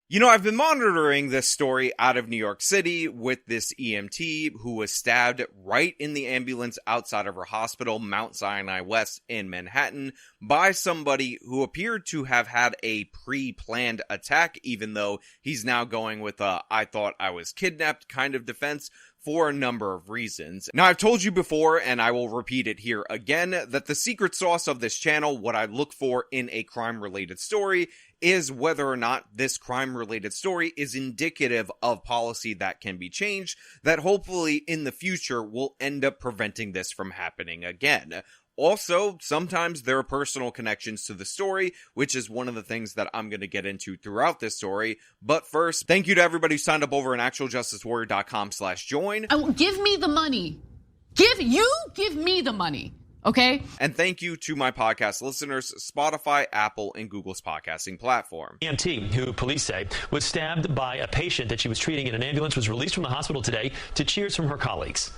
You know, I've been monitoring this story out of New York City with this EMT who was stabbed right in the ambulance outside of her hospital, Mount Sinai West in Manhattan, by somebody who appeared to have had a pre-planned attack, even though he's now going with a "I thought I was kidnapped" kind of defense for a number of reasons. Now, I've told you before, and I will repeat it here again, that the secret sauce of this channel, what I look for in a crime-related story, is whether or not this crime-related story is indicative of policy that can be changed, that hopefully in the future will end up preventing this from happening again. Also, sometimes there are personal connections to the story, which is one of the things that I'm going to get into throughout this story. But first, thank you to everybody who signed up over at actualjusticewarrior.com/join. Give me the money. Give me the money. Okay? And thank you to my podcast listeners, Spotify, Apple, and Google's podcasting platform. EMT, who police say was stabbed by a patient that she was treating in an ambulance, was released from the hospital today to cheers from her colleagues.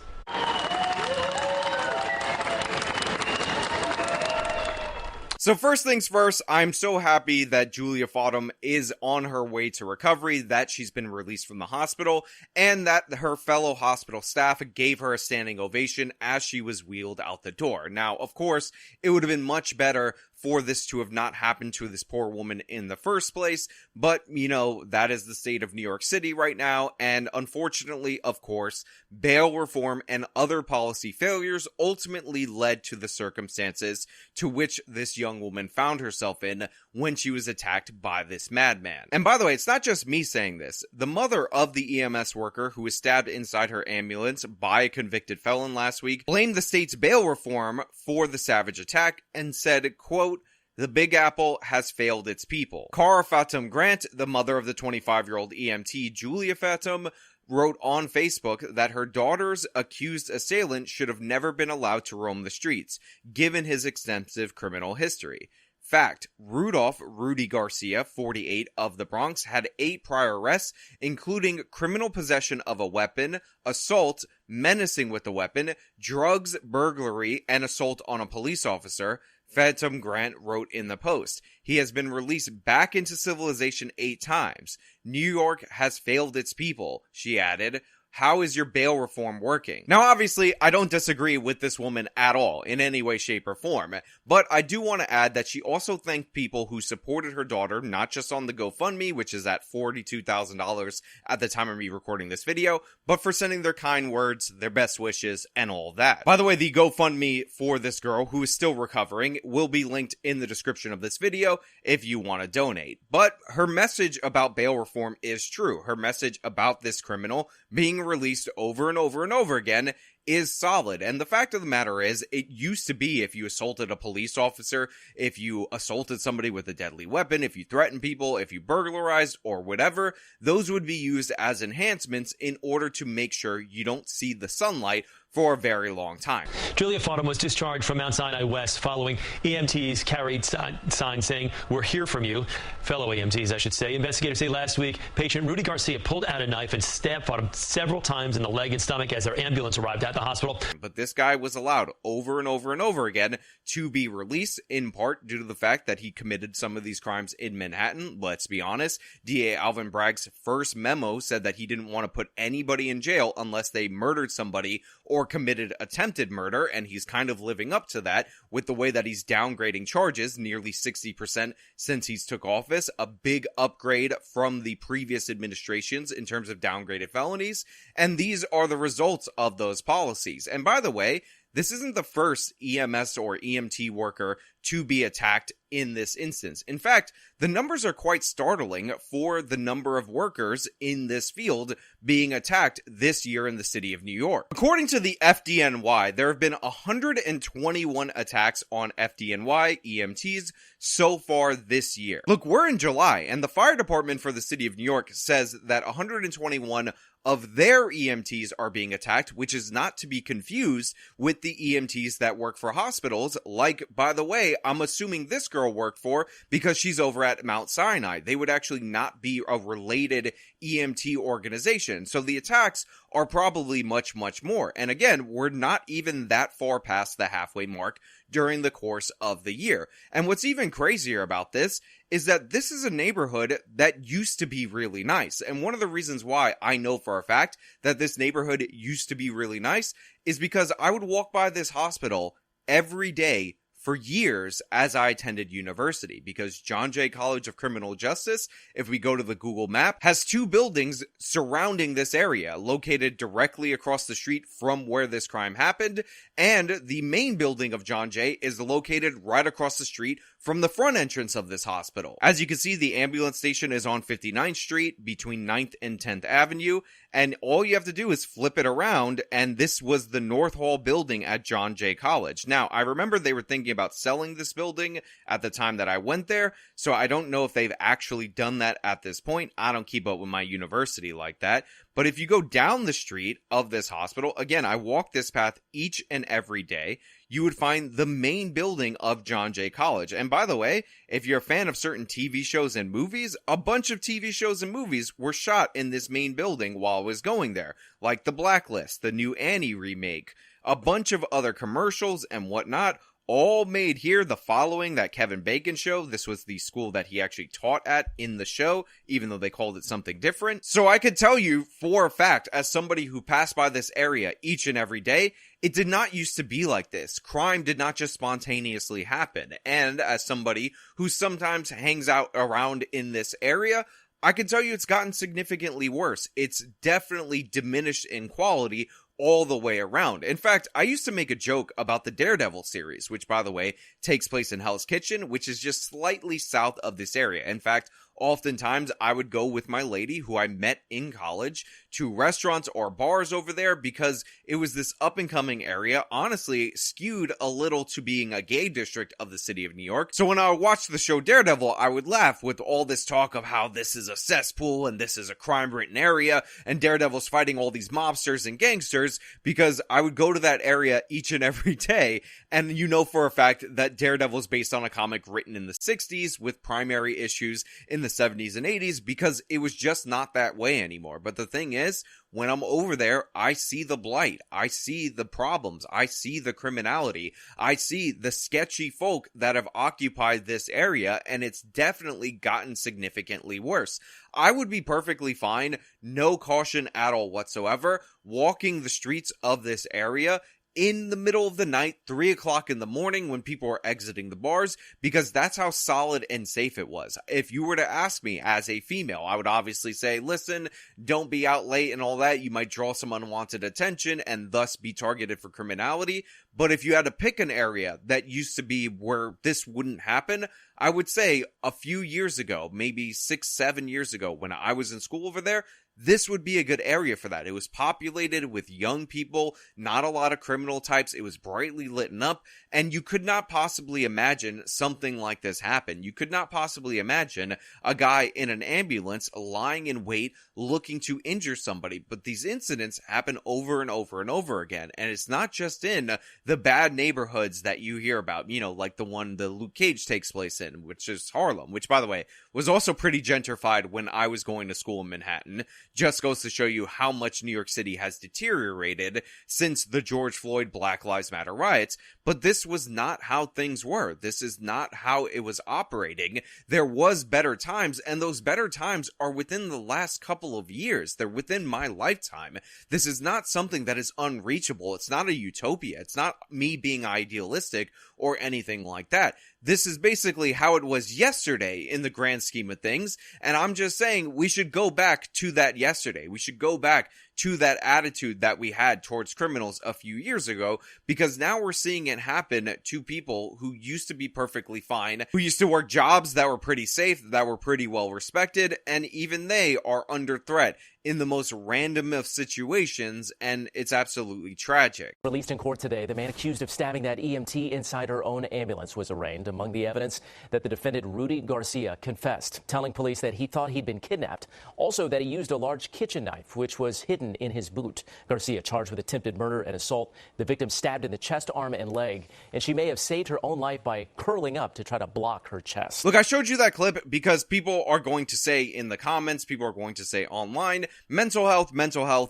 So first things first, I'm so happy that Julia Fodum is on her way to recovery, that she's been released from the hospital, and that her fellow hospital staff gave her a standing ovation as she was wheeled out the door. Now, of course, it would have been much better for this to have not happened to this poor woman in the first place, but, you know, that is the state of New York City right now, and unfortunately, of course, bail reform and other policy failures ultimately led to the circumstances to which this young woman found herself in when she was attacked by this madman. And by the way, it's not just me saying this. The mother of the EMS worker who was stabbed inside her ambulance by a convicted felon last week blamed the state's bail reform for the savage attack and said, quote, "The Big Apple has failed its people." Cara Fatum Grant, the mother of the 25-year-old EMT Julia Fatum, wrote on Facebook that her daughter's accused assailant should have never been allowed to roam the streets, given his extensive criminal history. Fact, Rudolph Rudy Garcia, 48, of the Bronx, had 8 prior arrests, including criminal possession of a weapon, assault, menacing with a weapon, drugs, burglary, and assault on a police officer. Fatum Grant wrote in the Post. He has been released back into civilization 8 times. New York has failed its people, she added. How is your bail reform working? Now, obviously, I don't disagree with this woman at all, in any way, shape, or form, but I do want to add that she also thanked people who supported her daughter, not just on the GoFundMe, which is at $42,000 at the time of me recording this video, but for sending their kind words, their best wishes, and all that. By the way, the GoFundMe for this girl, who is still recovering, will be linked in the description of this video if you want to donate. But her message about bail reform is true. Her message about this criminal being released over and over and over again is solid. And the fact of the matter is, it used to be if you assaulted a police officer, if you assaulted somebody with a deadly weapon, if you threatened people, if you burglarized or whatever, those would be used as enhancements in order to make sure you don't see the sunlight for a very long time. Julia Fodum was discharged from Mount Sinai West following EMTs carried signs saying, "We're here from you." Fellow EMTs, I should say. Investigators say last week, patient Rudy Garcia pulled out a knife and stabbed Fodum several times in the leg and stomach as their ambulance arrived at the hospital. But this guy was allowed over and over and over again to be released, in part due to the fact that he committed some of these crimes in Manhattan. Let's be honest, DA Alvin Bragg's first memo said that he didn't want to put anybody in jail unless they murdered somebody or committed attempted murder, and he's kind of living up to that with the way that he's downgrading charges, nearly 60% since he's took office, a big upgrade from the previous administrations in terms of downgraded felonies, and these are the results of those policies. And by the way, this isn't the first EMS or EMT worker to be attacked in this instance. In fact, the numbers are quite startling for the number of workers in this field being attacked this year in the city of New York. According to the FDNY, there have been 121 attacks on FDNY EMTs so far this year. Look, we're in July, and the fire department for the city of New York says that 121 of their EMTs are being attacked, which is not to be confused with the EMTs that work for hospitals, like, by the way, I'm assuming this girl worked for because she's over at Mount Sinai. They would actually not be a related EMT organization. So the attacks are probably much, much more. And again, we're not even that far past the halfway mark during the course of the year. And what's even crazier about this is that this is a neighborhood that used to be really nice. And one of the reasons why I know for a fact that this neighborhood used to be really nice is because I would walk by this hospital every day for years as I attended university, because John Jay College of Criminal Justice, if we go to the Google map, has 2 buildings surrounding this area, located directly across the street from where this crime happened, and the main building of John Jay is located right across the street from the front entrance of this hospital. As you can see, the ambulance station is on 59th Street between 9th and 10th Avenue, and all you have to do is flip it around, and this was the North Hall building at John Jay College. Now, I remember they were thinking about selling this building at the time that I went there, so I don't know if they've actually done that at this point. I don't keep up with my university like that. But if you go down the street of this hospital, again, I walk this path each and every day, you would find the main building of John Jay College. And by the way, if you're a fan of certain TV shows and movies, a bunch of TV shows and movies were shot in this main building while I was going there, like The Blacklist, the new Annie remake, a bunch of other commercials and whatnot, all made here. The Following, that Kevin Bacon show, this was the school that he actually taught at in the show, even though they called it something different. So I could tell you for a fact, as somebody who passed by this area each and every day, it did not used to be like this. Crime did not just spontaneously happen. And as somebody who sometimes hangs out around in this area, I can tell you it's gotten significantly worse. It's definitely diminished in quality all the way around. In fact, I used to make a joke about the Daredevil series, which, by the way, takes place in Hell's Kitchen, which is just slightly south of this area. In fact, oftentimes I would go with my lady, who I met in college, to restaurants or bars over there because it was this up-and-coming area, honestly skewed a little to being a gay district of the city of New York. So when I watched the show Daredevil, I would laugh with all this talk of how this is a cesspool and this is a crime-ridden area and Daredevil's fighting all these mobsters and gangsters, because I would go to that area each and every day, and you know for a fact that Daredevil is based on a comic written in the 60s with primary issues in the 70s and 80s, because it was just not that way anymore. But the thing is, when I'm over there, I see the blight, I see the problems, I see the criminality, I see the sketchy folk that have occupied this area, and it's definitely gotten significantly worse. I would be perfectly fine, no caution at all whatsoever, walking the streets of this area in the middle of the night, 3 o'clock in the morning, when people are exiting the bars, because that's how solid and safe it was. If you were to ask me as a female, I would obviously say, listen, don't be out late and all that. You might draw some unwanted attention and thus be targeted for criminality. But if you had to pick an area that used to be where this wouldn't happen, I would say a few years ago, maybe 6-7 years ago, when I was in school over there, this would be a good area for that. It was populated with young people, not a lot of criminal types. It was brightly lit up, and you could not possibly imagine something like this happen. You could not possibly imagine a guy in an ambulance lying in wait, looking to injure somebody. But these incidents happen over and over and over again, and it's not just in the bad neighborhoods that you hear about, you know, like the one the Luke Cage takes place in, which is Harlem, which, by the way, was also pretty gentrified when I was going to school in Manhattan. Just goes to show you how much New York City has deteriorated since the George Floyd Black Lives Matter riots. But this was not how things were. This is not how it was operating. There was better times, and those better times are within the last couple of years. They're within my lifetime. This is not something that is unreachable. It's not a utopia. It's not me being idealistic or anything like that. This is basically how it was yesterday in the grand scheme of things, and I'm just saying we should go back to that yesterday. We should go back to that attitude that we had towards criminals a few years ago, because now we're seeing it happen to people who used to be perfectly fine, who used to work jobs that were pretty safe, that were pretty well respected, and even they are under threat in the most random of situations, and it's absolutely tragic. Released in court today, the man accused of stabbing that EMT inside her own ambulance was arraigned. Among the evidence, that the defendant, Rudy Garcia, confessed, telling police that he thought he'd been kidnapped. Also, that he used a large kitchen knife, which was hidden hidden in his boot. Garcia charged with attempted murder and assault. The victim stabbed in the chest, arm, and leg, and she may have saved her own life by curling up to try to block her chest. Look, I showed you that clip because people are going to say in the comments, people are going to say online, mental health,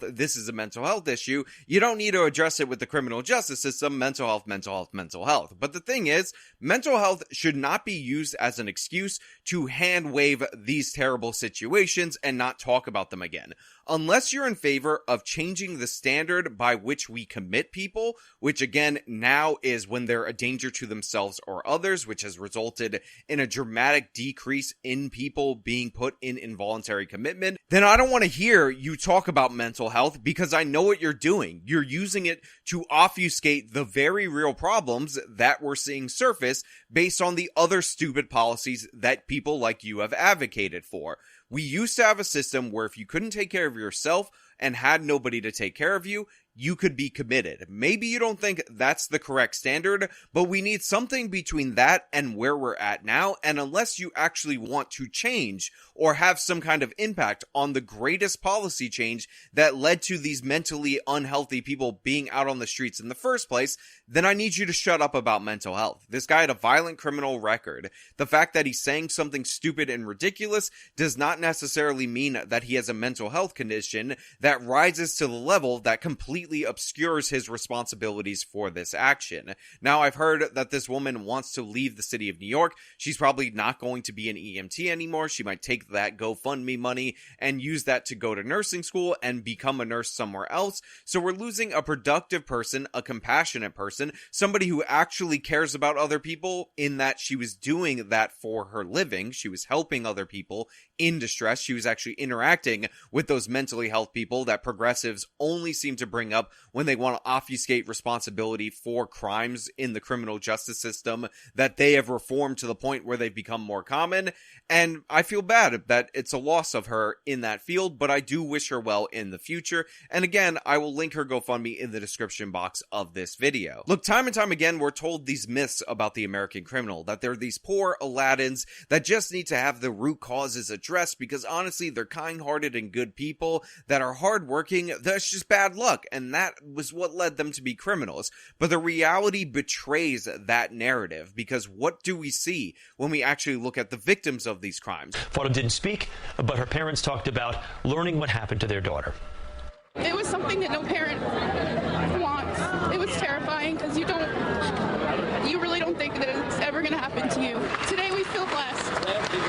this is a mental health issue. You don't need to address it with the criminal justice system, mental health. But the thing is, mental health should not be used as an excuse to hand wave these terrible situations and not talk about them again. Unless you're in favor of changing the standard by which we commit people, which again now is when they're a danger to themselves or others, which has resulted in a dramatic decrease in people being put in involuntary commitment, then I don't want to hear you talk about mental health because I know what you're doing. You're using it to obfuscate the very real problems that we're seeing surface based on the other stupid policies that people like you have advocated for. We used to have a system where if you couldn't take care of yourself and had nobody to take care of you, you could be committed. Maybe you don't think that's the correct standard, but we need something between that and where we're at now. And unless you actually want to change or have some kind of impact on the greatest policy change that led to these mentally unhealthy people being out on the streets in the first place, then I need you to shut up about mental health. This guy had a violent criminal record. The fact that he's saying something stupid and ridiculous does not necessarily mean that he has a mental health condition that rises to the level that completely obscures his responsibilities for this action. Now, I've heard that this woman wants to leave the city of New York. She's probably not going to be an EMT anymore. She might take that GoFundMe money and use that to go to nursing school and become a nurse somewhere else. So we're losing a productive person, a compassionate person, somebody who actually cares about other people in that she was doing that for her living. She was helping other people in distress. She was actually interacting with those mentally health people that progressives only seem to bring up when they want to obfuscate responsibility for crimes in the criminal justice system that they have reformed to the point where they've become more common. And I feel bad that it's a loss of her in that field, but I do wish her well in the future. And again, I will link her GoFundMe in the description box of this video. Look, time and time again, we're told these myths about the American criminal, that they're these poor Aladdins that just need to have the root causes addressed because honestly, they're kind-hearted and good people that are hardworking. That's just bad luck. And that was what led them to be criminals. But the reality betrays that narrative because what do we see when we actually look at the victims of these crimes? Faugham didn't speak, but her parents talked about learning what happened to their daughter. It was something that no parent wants. It was terrifying because you really don't think that it's ever going to happen to you. Today we feel blessed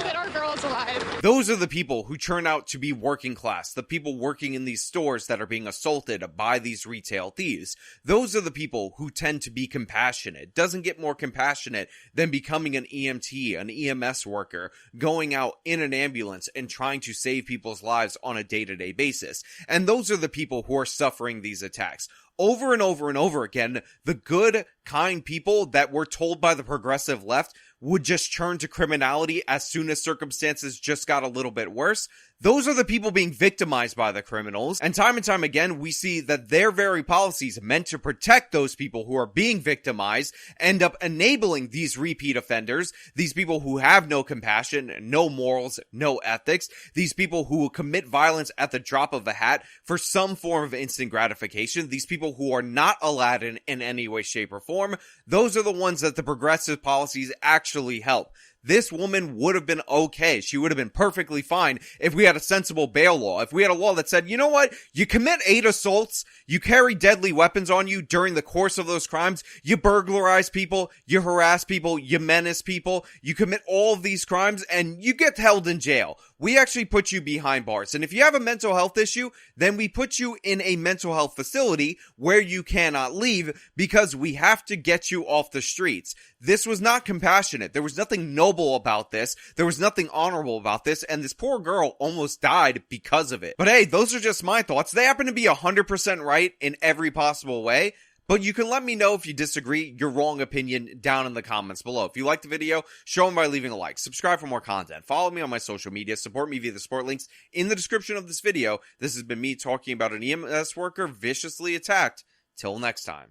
that our girl is alive. Those are the people who turn out to be working class, the people working in these stores that are being assaulted by these retail thieves. Those are the people who tend to be compassionate. Doesn't get more compassionate than becoming an EMT, an EMS worker, going out in an ambulance and trying to save people's lives on a day-to-day basis. And those are the people who are suffering these attacks. Over and over and over again, the good, kind people that were told by the progressive left would just turn to criminality as soon as circumstances just got a little bit worse. Those are the people being victimized by the criminals. And time again, we see that their very policies meant to protect those people who are being victimized end up enabling these repeat offenders, these people who have no compassion, no morals, no ethics, these people who will commit violence at the drop of a hat for some form of instant gratification, these people who are not Aladdin in any way, shape, or form. Those are the ones that the progressive policies actually help. This woman would have been okay. She would have been perfectly fine if we had a sensible bail law. If we had a law that said, you know what? You commit 8 assaults, you carry deadly weapons on you during the course of those crimes, you burglarize people, you harass people, you menace people, you commit all of these crimes, and you get held in jail. We actually put you behind bars. And if you have a mental health issue, then we put you in a mental health facility where you cannot leave because we have to get you off the streets. This was not compassionate. There was nothing noble about this. There was nothing honorable about this. And this poor girl almost died because of it. But hey, those are just my thoughts. They happen to be 100% right in every possible way. But you can let me know if you disagree, your wrong opinion, down in the comments below. If you liked the video, show them by leaving a like. Subscribe for more content. Follow me on my social media. Support me via the support links in the description of this video. This has been me talking about an EMS worker viciously attacked. Till next time.